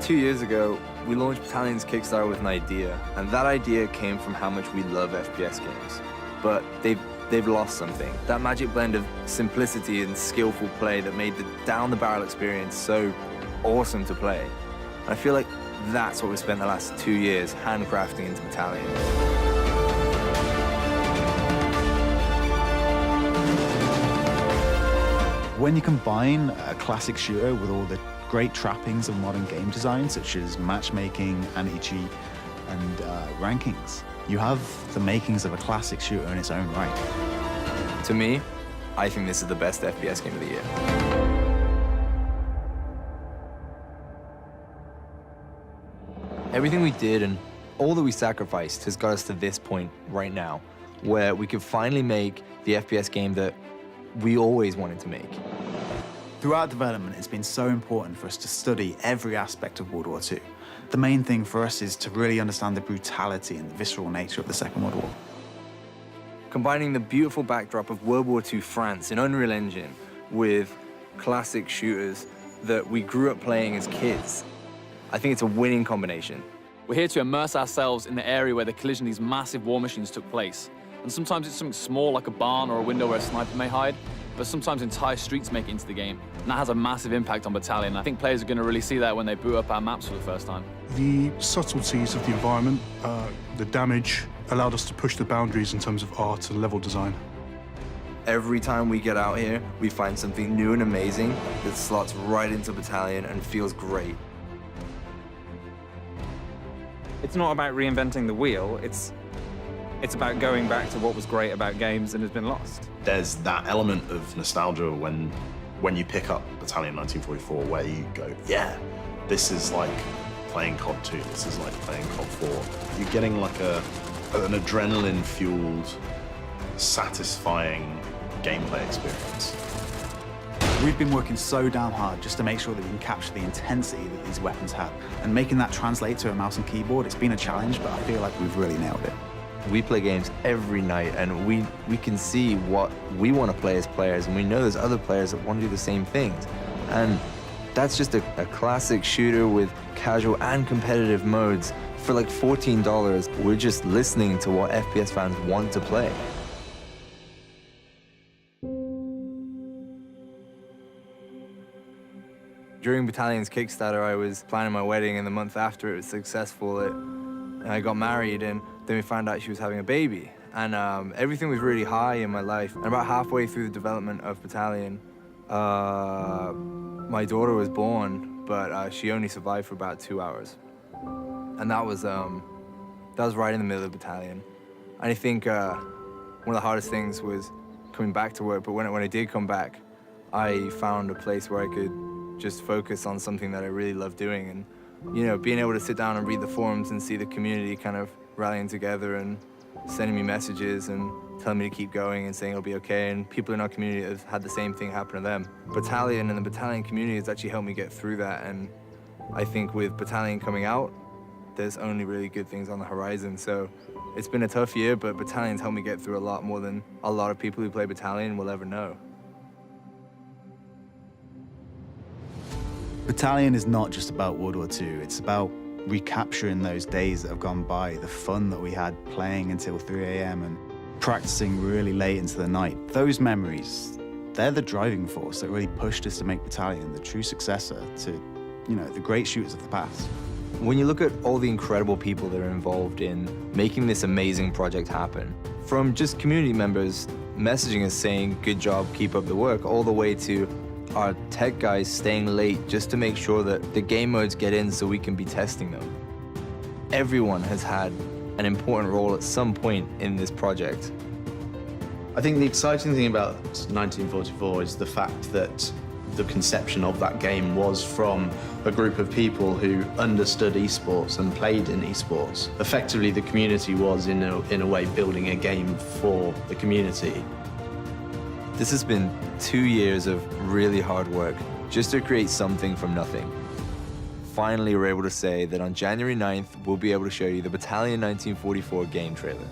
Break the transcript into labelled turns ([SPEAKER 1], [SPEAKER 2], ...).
[SPEAKER 1] 2 years ago, we launched Battalion's Kickstarter with an idea, and that idea came from how much we love FPS games. But they've lost something. That magic blend of simplicity and skillful play that made the down-the-barrel experience so awesome to play. And I feel like that's what we spent the last 2 years handcrafting into Battalion.
[SPEAKER 2] When you combine a classic shooter with all the great trappings of modern game design, such as matchmaking, anti-cheat, and rankings, you have the makings of a classic shooter in its own right.
[SPEAKER 1] To me, I think this is the best FPS game of the year. Everything we did and all that we sacrificed has got us to this point right now, where we could finally make the FPS game that we always wanted to make.
[SPEAKER 2] Throughout development, it's been so important for us to study every aspect of World War II. The main thing for us is to really understand the brutality and the visceral nature of the Second World War.
[SPEAKER 1] Combining the beautiful backdrop of World War II France in Unreal Engine with classic shooters that we grew up playing as kids, I think it's a winning combination.
[SPEAKER 3] We're here to immerse ourselves in the area where the collision of these massive war machines took place. And sometimes it's something small like a barn or a window where a sniper may hide, but sometimes entire streets make it into the game. And that has a massive impact on Battalion. I think players are going to really see that when they boot up our maps for the first time.
[SPEAKER 4] The subtleties of the environment, the damage, allowed us to push the boundaries in terms of art and level design.
[SPEAKER 1] Every time we get out here, we find something new and amazing that slots right into Battalion and feels great.
[SPEAKER 5] It's not about reinventing the wheel, it's about going back to what was great about games and has been lost.
[SPEAKER 6] There's that element of nostalgia when you pick up Battalion 1944 where you go, yeah, this is like playing COD 2, this is like playing COD 4. You're getting like an adrenaline-fueled, satisfying gameplay experience.
[SPEAKER 2] We've been working so damn hard just to make sure that we can capture the intensity that these weapons have. And making that translate to a mouse and keyboard, it's been a challenge, but I feel like we've really nailed it.
[SPEAKER 1] We play games every night, and we can see what we want to play as players, and we know there's other players that want to do the same things. And that's just a classic shooter with casual and competitive modes for like $14. We're just listening to what FPS fans want to play. During Battalion's Kickstarter, I was planning my wedding, and the month after it was successful, I got married, and then we found out she was having a baby. And everything was really high in my life. And about halfway through the development of Battalion, my daughter was born, but she only survived for about 2 hours. And that was right in the middle of Battalion. And I think one of the hardest things was coming back to work, but when I did come back, I found a place where I could just focus on something that I really love doing. And, you know, being able to sit down and read the forums and see the community kind of rallying together and sending me messages and telling me to keep going and saying it'll be okay, and people in our community have had the same thing happen to them. Battalion and the Battalion community has actually helped me get through that, and I think with Battalion coming out, there's only really good things on the horizon. So it's been a tough year, but Battalion's helped me get through a lot more than a lot of people who play Battalion will ever know.
[SPEAKER 2] Battalion is not just about World War II, it's about recapturing those days that have gone by, the fun that we had playing until 3 a.m. and practicing really late into the night. Those memories, they're the driving force that really pushed us to make Battalion the true successor to, you know, the great shooters of the past.
[SPEAKER 1] When you look at all the incredible people that are involved in making this amazing project happen, from just community members messaging us saying, good job, keep up the work, all the way to our tech guys staying late just to make sure that the game modes get in so we can be testing them. Everyone has had an important role at some point in this project.
[SPEAKER 6] I think the exciting thing about 1944 is the fact that the conception of that game was from a group of people who understood esports and played in esports. Effectively, the community was, in a way, building a game for the community.
[SPEAKER 1] This has been 2 years of really hard work just to create something from nothing. Finally, we're able to say that on January 9th, we'll be able to show you the Battalion 1944 game trailer.